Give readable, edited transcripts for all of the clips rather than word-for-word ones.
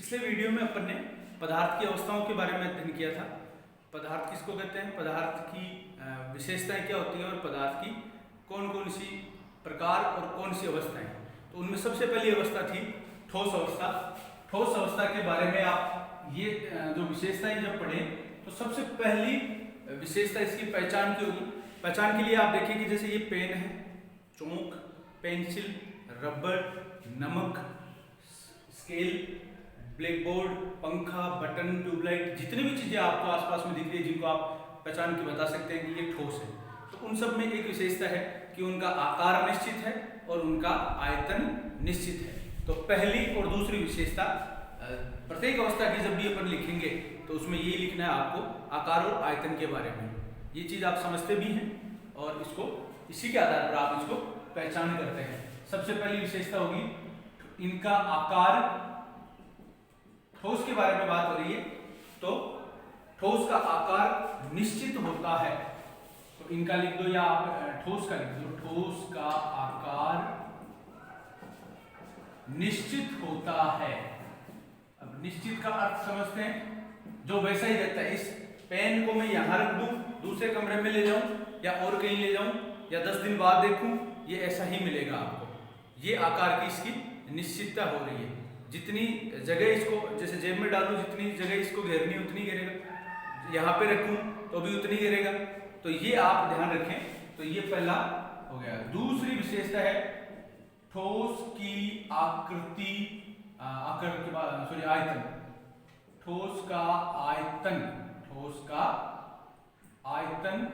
पिछले वीडियो में अपन ने पदार्थ की अवस्थाओं के बारे में अध्ययन किया था। पदार्थ किसको कहते हैं, पदार्थ की विशेषताएं क्या होती हैं और पदार्थ की कौन कौन सी प्रकार और कौन सी अवस्थाएं। तो उनमें सबसे पहली अवस्था थी ठोस अवस्था। ठोस अवस्था के बारे में आप ये जो विशेषताएं जब पढ़ें तो सबसे पहली विशेषता इसकी पहचान की होगी। पहचान के लिए आप देखिए कि जैसे ये पेन है, चौक, पेंसिल, रबर, नमक, स्केल, ब्लैक बोर्ड, पंखा, बटन, ट्यूबलाइट, जितनी भी चीजें आपको आसपास में दिख रही है जिनको आप पहचान के बता सकते हैं कि ये ठोस है, तो उन सब में एक विशेषता है कि उनका आकार निश्चित है और उनका आयतन निश्चित है। तो पहली और दूसरी विशेषता प्रत्येक अवस्था की जब भी अपन लिखेंगे तो उसमें ये लिखना है आपको आकार और आयतन के बारे में। ये चीज आप समझते भी हैं और इसको इसी के आधार पर आप इसको पहचान करते हैं। सबसे पहली विशेषता होगी इनका आकार। ठोस के बारे में बात हो रही है तो ठोस का आकार निश्चित होता है। तो इनका लिख दो या आप ठोस का लिख दो। ठोस का आकार निश्चित होता है। अब निश्चित का अर्थ समझते हैं, जो वैसा ही रहता है। इस पेन को मैं यहां रख दूं, दूसरे कमरे में ले जाऊं या और कहीं ले जाऊं या 10 दिन बाद देखूं, ये ऐसा ही मिलेगा आपको। ये आकार की इसकी निश्चितता हो रही है। जितनी जगह इसको जैसे जेब में डालूं, जितनी जगह इसको घेरनी उतनी घेरेगा, यहाँ पे रखूं तो भी उतनी घेरेगा। तो ये आप ध्यान रखें। तो ये पहला हो गया। दूसरी विशेषता है ठोस की आकृति, आकृति के बाद सॉरी आयतन। ठोस का आयतन, ठोस का आयतन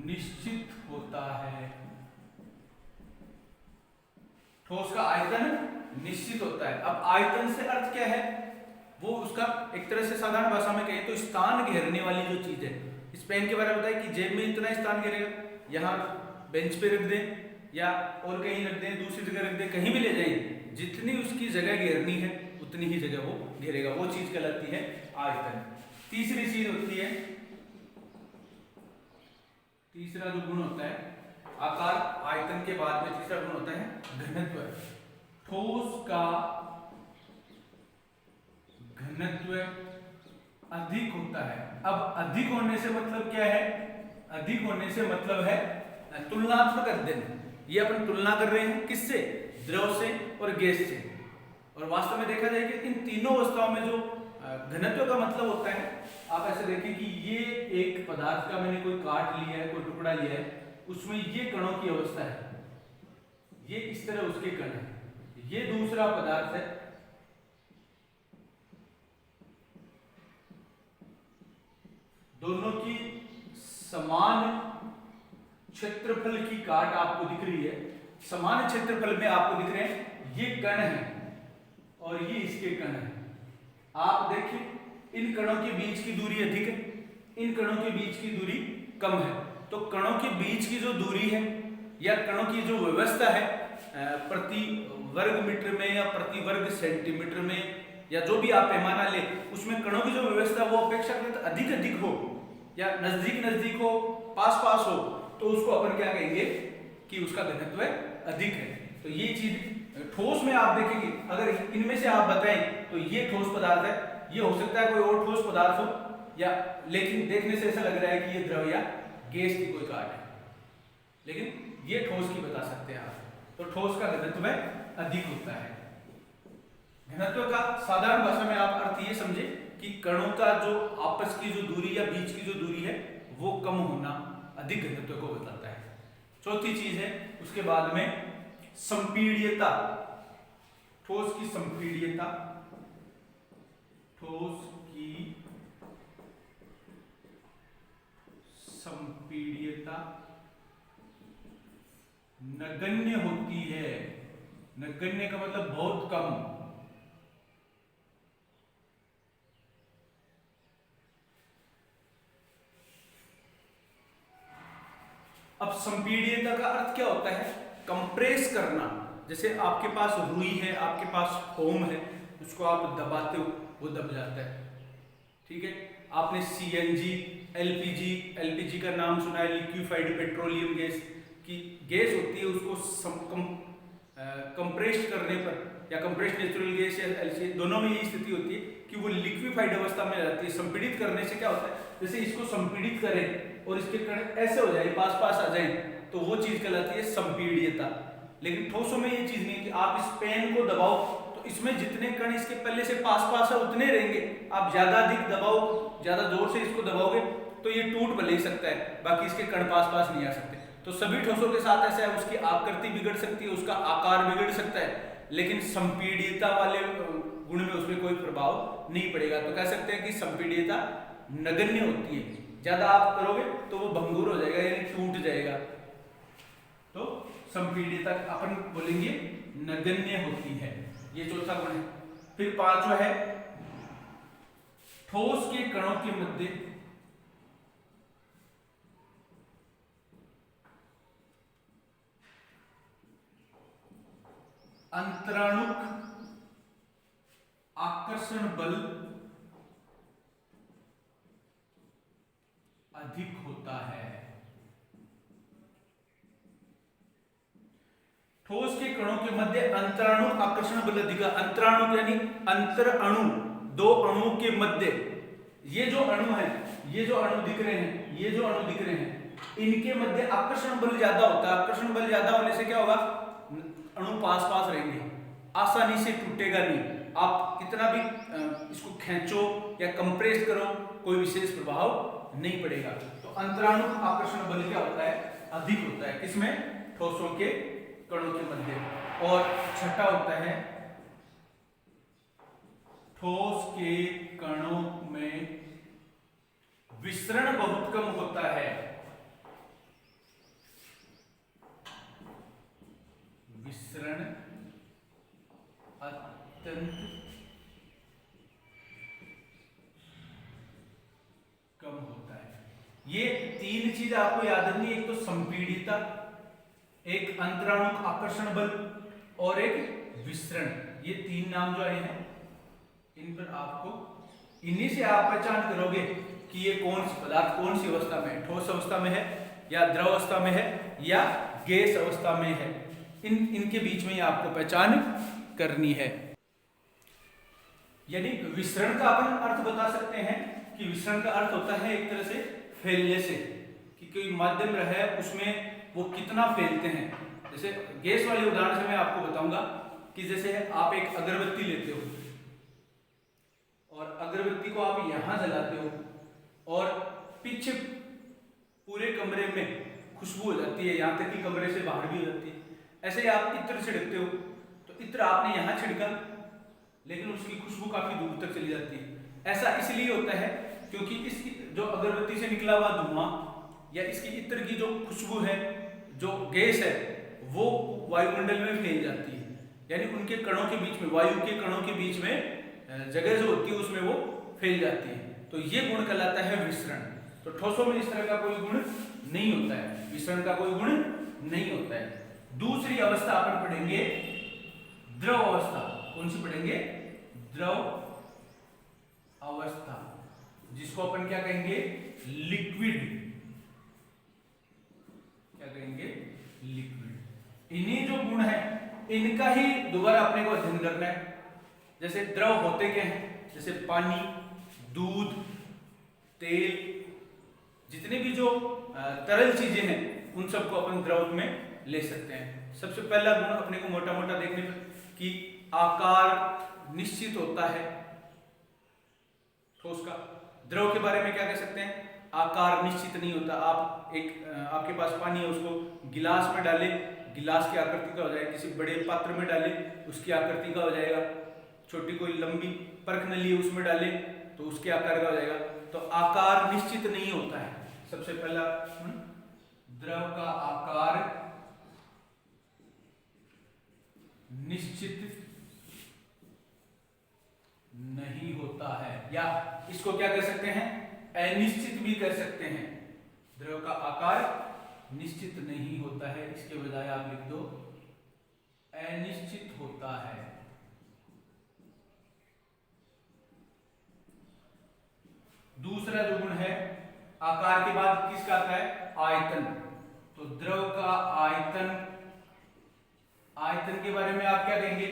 निश्चित होता है। ठोस का आयतन निश्चित होता है। अब आयतन से अर्थ क्या है, वो उसका एक तरह से साधारण भाषा में कहें तो स्थान घेरने वाली जो चीज है। इस पेन के बारे में बताया कि जेब में इतना स्थान घेरेगा, यहाँ बेंच पे रख दें या और कहीं रख दें, दूसरी जगह रख दें, कहीं भी ले जाएं, जितनी उसकी जगह घेरनी है उतनी ही जगह वो घेरेगा। वो चीज कहलाती है आयतन। तीसरी चीज होती है, तीसरा जो गुण होता है आकार आयतन के बाद में तीसरा गुण होता है घनत्व। ठोस का घनत्व अधिक होता है। अब अधिक होने से मतलब क्या है, अधिक होने से मतलब है तुलनात्मक अध्ययन। ये अपन तुलना कर रहे हैं किससे, द्रव से और गैस से। और वास्तव में देखा जाए कि इन तीनों अवस्थाओं में जो घनत्व का मतलब होता है, आप ऐसे देखें कि ये एक पदार्थ का मैंने कोई काट लिया है, कोई टुकड़ा लिया है, उसमें ये कणों की अवस्था है, ये इस तरह उसके कण है। ये दूसरा पदार्थ है, दोनों की समान क्षेत्रफल की काट आपको दिख रही है। समान क्षेत्रफल में आपको दिख रहे हैं ये कण है और ये इसके कण है। आप देखिए इन कणों के बीच की दूरी अधिक है, इन कणों के बीच की दूरी कम है। तो कणों के बीच की जो दूरी है या कणों की जो व्यवस्था है प्रति वर्ग मीटर में या प्रति वर्ग सेंटीमीटर में या जो भी आप पैमाना ले, उसमें कणों की जो व्यवस्था वो अपेक्षाकृत अधिक अधिक हो या नजदीक नजदीक हो, पास पास हो, तो उसको अपन क्या कहेंगे कि उसका घनत्व अधिक है। तो ये चीज ठोस में आप देखेंगे, अगर इनमें से आप बताएं तो ये ठोस पदार्थ है, ये हो सकता है कोई और ठोस पदार्थ हो या, लेकिन देखने से ऐसा लग रहा है कि ये द्रव या गैस की कोई काट है, लेकिन ये ठोस की बता सकते हैं आप। तो ठोस का घनत्व अधिक होता है। घनत्व का साधारण भाषा में आप अर्थ ये समझे कि कणों का जो आपस की जो दूरी या बीच की जो दूरी है वो कम होना अधिक घनत्व को बताता है। चौथी चीज है उसके बाद में संपीड्यता। ठोस की संपीड्यता, ठोस की संपीड्यता नगण्य होती है। नगण्य का मतलब बहुत कम। अब संपीड्यता का अर्थ क्या होता है, कंप्रेस करना। जैसे आपके पास रुई है, आपके पास फोम है, उसको आप दबाते हो वो दब जाता है, ठीक है। आपने सीएनजी, एलपीजी का नाम सुना है, लिक्विफाइड पेट्रोलियम गैस की गैस होती है, उसको कंप्रेस करने पर या कंप्रेस्ड नेचुरल गैस या एलसी, दोनों में ये स्थिति होती है कि वो लिक्विफाइड अवस्था में जाती है। संपीड़ित करने से क्या होता है, जैसे इसको संपीड़ित करें और इसके कण ऐसे हो जाए, पास पास आ जाए, तो वो चीज कहलाती है संपीड्यता। लेकिन ठोसों में ये चीज नहीं है कि आप इस पेन को दबाओ तो इसमें जितने कण इसके पहले से पास पास है उतने रहेंगे। आप ज्यादा अधिक दबाओ, ज्यादा जोर से इसको दबाओगे तो ये टूट भले ही सकता है, बाकी इसके कण पास पास नहीं आ सकते। तो सभी ठोसों के साथ ऐसा है, उसकी आकृति बिगड़ सकती है, उसका आकार बिगड़ सकता है, लेकिन संपीड्यता वाले गुण में उसमें कोई प्रभाव नहीं पड़ेगा। तो कह सकते हैं कि संपीड्यता नगण्य होती है। ज्यादा आप करोगे तो वो भंगुर हो जाएगा यानी टूट जाएगा। तो संपीड्यता अपन बोलेंगे नगण्य होती है। ये चौथा गुण है। फिर पांचवा है ठोस के कणों के मध्य अंतराणुक आकर्षण बल अधिक होता है। ठोस के कणों के मध्य अंतराणु आकर्षण बल अधिक। अंतराणु यानी अंतर अणु, दो अणुओं के मध्य ये जो अणु है, ये जो अणु दिख रहे हैं, ये जो अणु दिख रहे हैं, इनके मध्य आकर्षण बल ज्यादा होता है। आकर्षण बल ज्यादा होने से क्या होगा, अणु पास पास रहेंगे, आसानी से टूटेगा नहीं। आप कितना भी इसको खींचो या कंप्रेस करो, कोई विशेष प्रभाव नहीं पड़ेगा। तो अंतराणु आकर्षण बल क्या होता है, अधिक होता है। किसमें, ठोसों के कणों के मध्य। और छठा होता है ठोस के कणों में विसरण बहुत कम होता है। विसरण अत्यंत कम होता है। ये तीन चीज आपको याद रखनी है, एक तो संपीड़िता, एक अंतराणु आकर्षण बल और एक विसरण। ये तीन नाम जो आए हैं, इन पर आपको, इन्हीं से आप पहचान करोगे कि ये कौन सी पदार्थ कौन सी अवस्था में है, ठोस अवस्था में है या द्रव अवस्था में है या गैस अवस्था में है। इनके बीच में आपको पहचान करनी है। यानी विसरण का अपन अर्थ बता सकते हैं कि विसरण का अर्थ होता है एक तरह से फैलने से, कि कोई माध्यम है उसमें वो कितना फैलते हैं। जैसे गैस वाले उदाहरण से मैं आपको बताऊंगा कि जैसे आप एक अगरबत्ती लेते हो और अगरबत्ती को आप यहां जलाते हो और पीछे पूरे कमरे में खुशबू हो जाती है, यहां तक कि कमरे से बाहर भी हो जाती है। ऐसे ही आप इत्र छिड़कते हो तो इत्र आपने यहां छिड़का लेकिन उसकी खुशबू काफी दूर तक चली जाती है। ऐसा इसलिए होता है क्योंकि इसकी जो अगरबत्ती से निकला हुआ धुआं या इसकी इत्र की जो खुशबू है, जो गैस है, वो वायुमंडल में फैल जाती है। यानी उनके कणों के बीच में, वायु के कणों के बीच में जगह जो होती है उसमें वो फैल जाती है। तो ये गुण कहलाता है विसरण। तो ठोसों में इस तरह का कोई गुण नहीं होता है, विसरण का कोई गुण नहीं होता है। दूसरी अवस्था अपन पढ़ेंगे द्रव अवस्था। कौन सी पढ़ेंगे, द्रव अवस्था, जिसको अपन क्या कहेंगे, लिक्विड। क्या कहेंगे, लिक्विड। इन्हीं जो गुण है इनका ही दोबारा अपने को अध्ययन करना है। जैसे द्रव होते क्या हैं, जैसे पानी, दूध, तेल, जितने भी जो तरल चीजें हैं उन सबको अपन द्रव में ले सकते हैं। सबसे पहला गुण अपने को मोटा मोटा देखने पर कि आकार निश्चित होता है ठोस का। द्रव के बारे में क्या कह सकते हैं, आकार निश्चित नहीं होता। आप आपके पास पानी है, उसको गिलास में डालें, गिलास की आकृति का हो जाएगा, किसी बड़े पात्र में डालें उसकी आकृति का हो जाएगा, छोटी कोई लंबी परख नली उसमें डालें तो उसके आकार का हो जाएगा। तो आकार निश्चित नहीं होता है। सबसे पहला द्रव का आकार निश्चित नहीं होता है, या इसको क्या कह सकते हैं, अनिश्चित भी कर सकते हैं। द्रव का आकार निश्चित नहीं होता है, इसके बजाय आप लिख दो अनिश्चित होता है। दूसरा जो गुण है, आकार के बाद किसका आता है, आयतन। तो द्रव का आयतन, आयतन के बारे में आप क्या कहेंगे,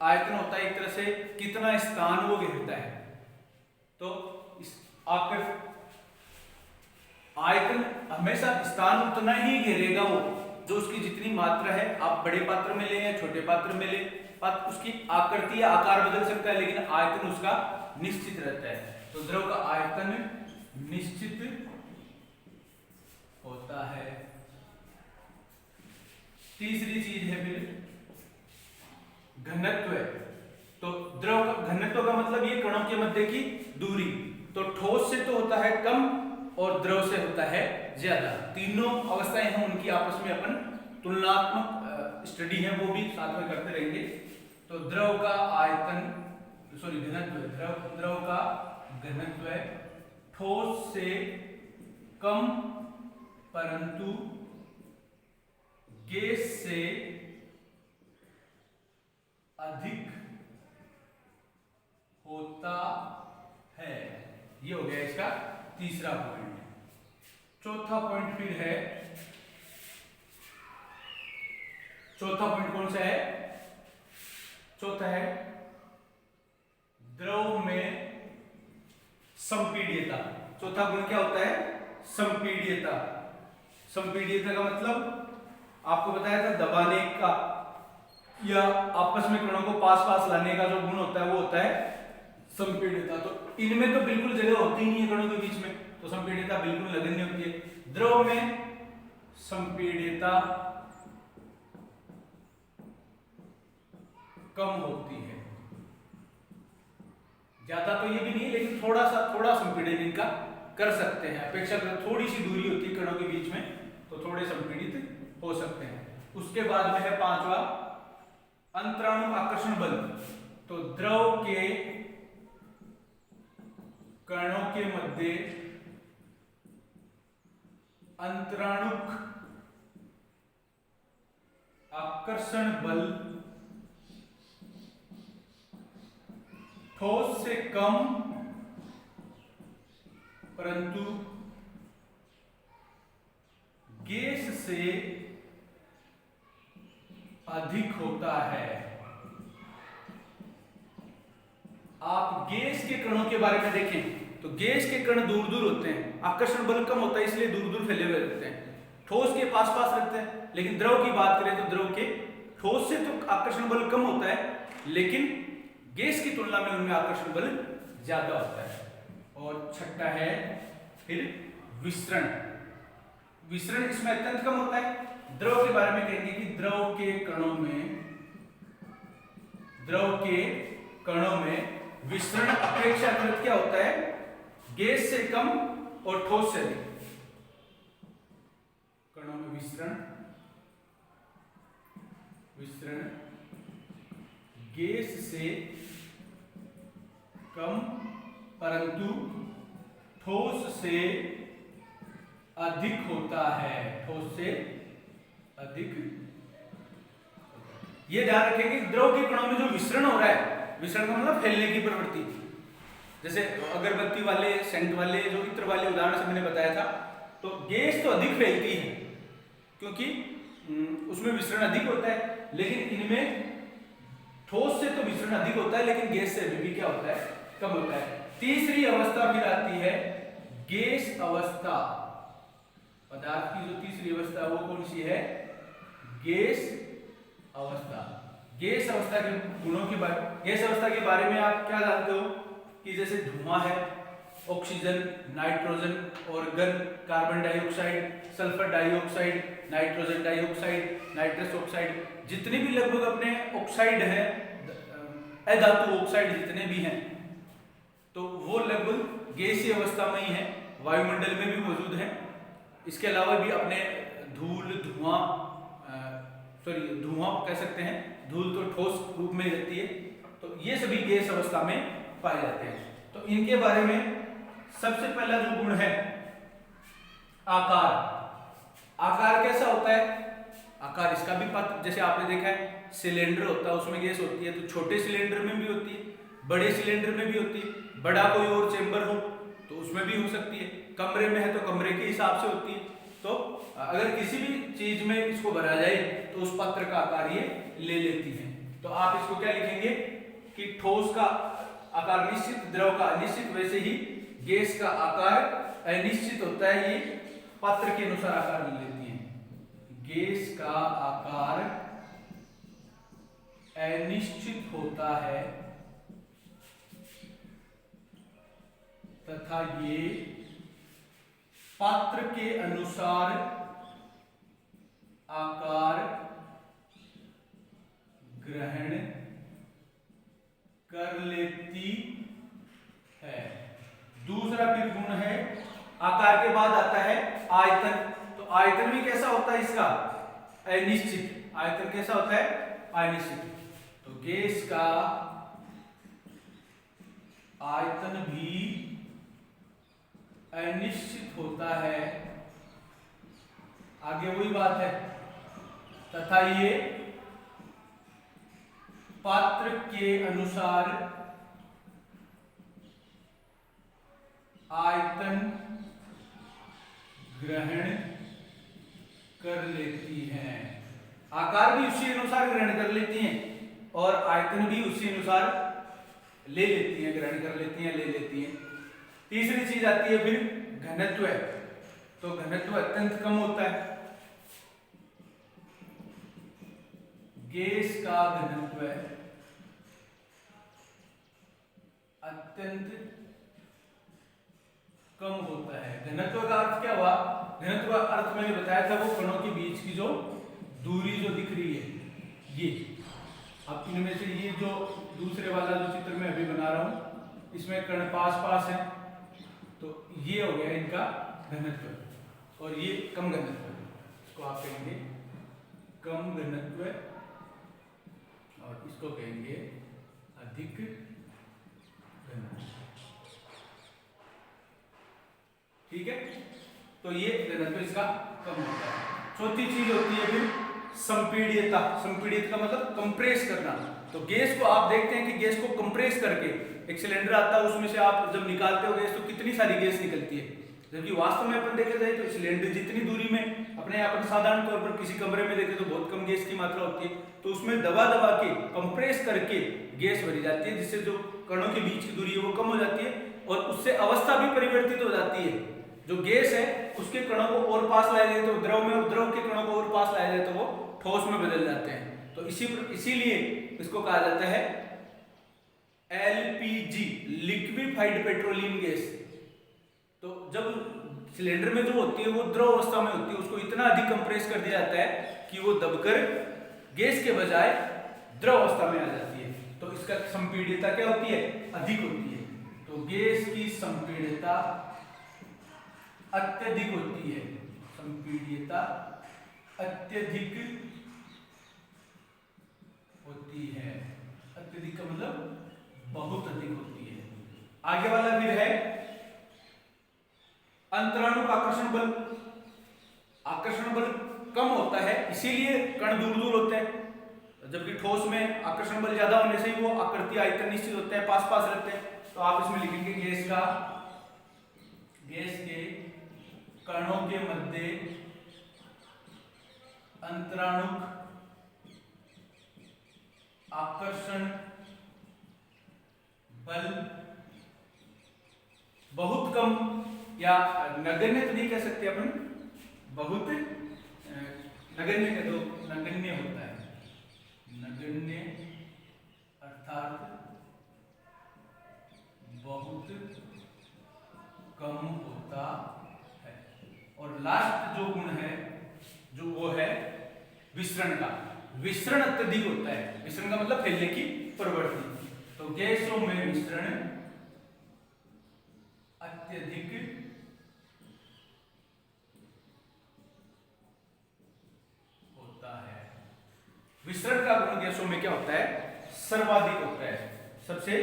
आयतन होता है एक तरह से कितना स्थान वो घेरता है। तो इस आयतन हमेशा स्थान उतना ही घेरेगा वो जो उसकी जितनी मात्रा है। आप बड़े पात्र में ले या छोटे पात्र में ले, उसकी आकृति या आकार बदल सकता है लेकिन आयतन उसका निश्चित रहता है। तो द्रव का आयतन निश्चित होता है। तीसरी चीज है फिर घनत्व। तो द्रव का घनत्व का मतलब ये कणों के मध्य की दूरी। तो ठोस से तो होता है कम और द्रव से होता है ज्यादा। तीनों अवस्थाएं हैं उनकी आपस में अपन तुलनात्मक स्टडी है वो भी साथ में करते रहेंगे। तो द्रव का घनत्व, द्रव का घनत्व ठोस से कम परंतु गैस से अधिक होता है। ये हो गया इसका तीसरा पॉइंट। चौथा पॉइंट फिर है, चौथा पॉइंट कौन सा है? चौथा है द्रव में संपीड्यता। चौथा गुण क्या होता है? संपीड्यता। संपीड्यता का मतलब आपको बताया था दबाने का या आपस में कणों को पास पास लाने का जो गुण होता है वो होता है संपीड्यता। तो इनमें तो बिल्कुल जगह होती नहीं है कणों के बीच में, तो संपीड्यता बिल्कुल नगण्य होती है। द्रव में संपीड्यता कम होती है, ज्यादा तो ये भी नहीं लेकिन थोड़ा संपीड़न इनका कर सकते हैं। अपेक्षाकृत थोड़ी सी दूरी होती है कणों के बीच में तो थोड़े संपीड़ित हो सकते हैं। उसके बाद में है पांचवा अंतराणु आकर्षण बल। तो द्रव के कणों के मध्य अंतराणुक आकर्षण बल ठोस से कम परंतु गैस से अधिक होता है। आप गैस के कणों के बारे में देखें तो गैस के कण दूर दूर होते हैं, आकर्षण बल कम होता है इसलिए दूर दूर फैले हुए रहते हैं। ठोस के पास पास रहते हैं। लेकिन द्रव की बात करें तो द्रव के ठोस से तो आकर्षण बल कम होता है लेकिन गैस की तुलना में उनमें आकर्षण बल ज्यादा होता है। और छठा है फिर विसरण। विसरण इसमें अत्यंत कम होता है। द्रव के बारे में कहेंगे कि द्रव के कणों में विसरण अपेक्षाकृत क्या होता है? गैस से कम और ठोस से अधिक। कणों में विसरण गैस से कम परंतु ठोस से अधिक होता है। ठोस से अधिक। ये ध्यान रखेंगे द्रव के कणों में जो विसरण हो रहा है, विसरण का मतलब फैलने की प्रवृत्ति। जैसे अगरबत्ती वाले, सेंट वाले, जो इत्र वाले उदाहरण से मैंने बताया था, तो गैस तो अधिक फैलती है क्योंकि उसमें विसरण अधिक होता है। लेकिन इनमें ठोस से तो विसरण अधिक होता है लेकिन गैस से भी क्या होता है? कम होता है। तीसरी अवस्था फिर आती है गैस अवस्था। पदार्थ की जो तीसरी अवस्था वो कौन सी है? गैस अवस्था। गैस अवस्था के गुणों के बारे, गैस अवस्था के बारे में आप क्या जानते हो कि जैसे धुआं है, oxygen, nitrogen, organ, carbon dioxide, sulphur dioxide, nitrogen dioxide, nitrous oxide, जितने भी लगभग अपने ऑक्साइड है, अधातु ऑक्साइड जितने भी हैं तो वो लगभग गैसीय अवस्था में ही है, वायुमंडल में भी मौजूद है। इसके अलावा भी अपने धुआं कह सकते हैं, धूल तो ठोस रूप में रहती है, तो ये सभी गैस अवस्था में पाए जाते हैं। तो इनके बारे में सबसे पहला जो गुण है आकार। आकार कैसा होता है? आकार इसका भी पता, जैसे आपने देखा है सिलेंडर होता है उसमें गैस होती है, तो छोटे सिलेंडर में भी होती है, बड़े सिलेंडर में भी होती है। बड़ा कोई और चेंबर हो तो उसमें भी हो सकती है, कमरे में है तो कमरे के हिसाब से होती है। तो अगर किसी भी चीज में इसको भरा जाए तो उस पात्र का आकार ये ले लेती है। तो आप इसको क्या लिखेंगे कि ठोस का आकार निश्चित, द्रव का अनिश्चित, वैसे ही गैस का आकार अनिश्चित होता है। ये पात्र के अनुसार आकार ले लेती है। गैस का आकार अनिश्चित होता है तथा ये पात्र के अनुसार आकार ग्रहण कर लेती है। दूसरा फिर गुण है, आकार के बाद आता है आयतन। तो आयतन भी कैसा होता है इसका? अनिश्चित। आयतन कैसा होता है? अनिश्चित। तो गैस का आयतन भी अनिश्चित होता है। आगे वही बात है, तथा ये पात्र के अनुसार आयतन ग्रहण कर लेती हैं। आकार भी उसी अनुसार ग्रहण कर लेती हैं और आयतन भी उसी अनुसार ले लेती हैं, ग्रहण कर लेती हैं, ले लेती हैं। तीसरी चीज आती है फिर घनत्व। तो घनत्व अत्यंत कम होता है। गैस का घनत्व अत्यंत कम होता है। घनत्व का अर्थ क्या हुआ? घनत्व का अर्थ मैंने बताया था, वो कणों के बीच की जो दूरी जो दिख रही है, ये अब इनमें से ये जो दूसरे वाला जो चित्र मैं अभी बना रहा हूं, इसमें कण पास पास है, तो ये हो गया इनका घनत्व। और ये कम घनत्व, इसको आप कहेंगे कम घनत्व और इसको कहेंगे अधिक घनत्व। ठीक है, तो ये घनत्व इसका कम होता है। चौथी चीज होती है फिर संपीड्यता। संपीड्यता का मतलब कंप्रेस करना। तो गैस को आप देखते हैं कि गैस को कंप्रेस करके एक सिलेंडर आता है, उसमें से आप जब निकालते हो गैस तो कितनी सारी गैस निकलती है, जबकि वास्तव में अपन देखा जाए तो सिलेंडर जितनी दूरी में अपने अपन साधारण तौर पर किसी कमरे में देखें तो बहुत कम गैस की मात्रा होती है, तो उसमें दबा दबा के कंप्रेस करके गैस भरी जाती है, जिससे जो कणों के बीच की दूरी है वो कम हो जाती है और उससे अवस्था भी परिवर्तित हो जाती है। जो गैस है उसके कणों को और पास लाया जाए तो द्रव में, और द्रव के कणों को और पास लाया जाए तो वो ठोस में बदल जाते हैं। तो इसीलिए इसको कहा जाता है एलपीजी, लिक्विफाइड पेट्रोलियम गैस। तो जब सिलेंडर में जो होती है वो द्रव अवस्था में होती है, उसको इतना अधिक कंप्रेस कर दिया जाता है कि वो दबकर गैस के बजाय द्रव अवस्था में आ जाती है। तो इसका संपीड्यता क्या होती है? अधिक होती है। तो गैस की संपीड्यता अत्यधिक होती है। संपीड्यता अत्यधिक होती है। अत्यधिक का मतलब बहुत अधिक होती है। आगे वाला फिर है अंतराणु आकर्षण बल। आकर्षण बल कम होता है, इसीलिए कण दूर दूर होते हैं, जबकि ठोस में आकर्षण बल ज्यादा होने से ही वो आकृति आयतन निश्चित होते हैं, पास पास रहते हैं। तो आप इसमें लिखेंगे गैस के कणों के मध्य अंतराणु आकर्षण बल बहुत कम, या नगण्य तो नहीं कह सकते अपन, बहुत नगण्य कह दो, नगण्य होता है। नगण्य अर्थात बहुत कम होता है। और लास्ट जो गुण है जो वो है विसरण का। विसरण अत्यधिक होता है। विसरण का मतलब फैलने की प्रवृत्ति। तो गैसों में विसरण अत्यधिक होता है। विसरण का गुण गैसों में क्या होता है? सर्वाधिक होता है, सबसे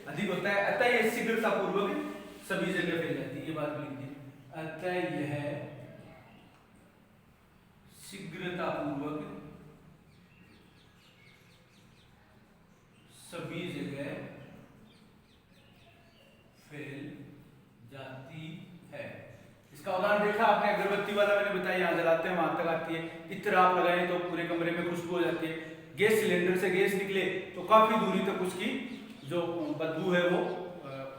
अधिक होता है। अतः यह शीघ्रता पूर्वक सभी जगह फैल जाती है। ये बात लिख दी, अतः यह शीघ्रता पूर्वक सभी जगह फैल जाती है। इसका उदाहरण देखा आपने, अगरबत्ती वाला मैंने बताया, यहां जलाते हैं वहां तक आती है, इत्र आप लगाएं तो पूरे कमरे में खुशबू हो जाती है। गैस सिलेंडर से गैस निकले तो काफी दूरी तक उसकी जो बदबू है वो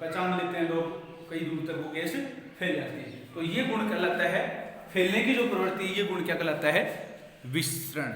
पहचान लेते हैं लोग, कई दूर तक वो गैस फैल जाती है। तो ये गुण कहलाता है, फैलने की जो प्रवृत्ति, ये गुण क्या कहलाता है? विसरण।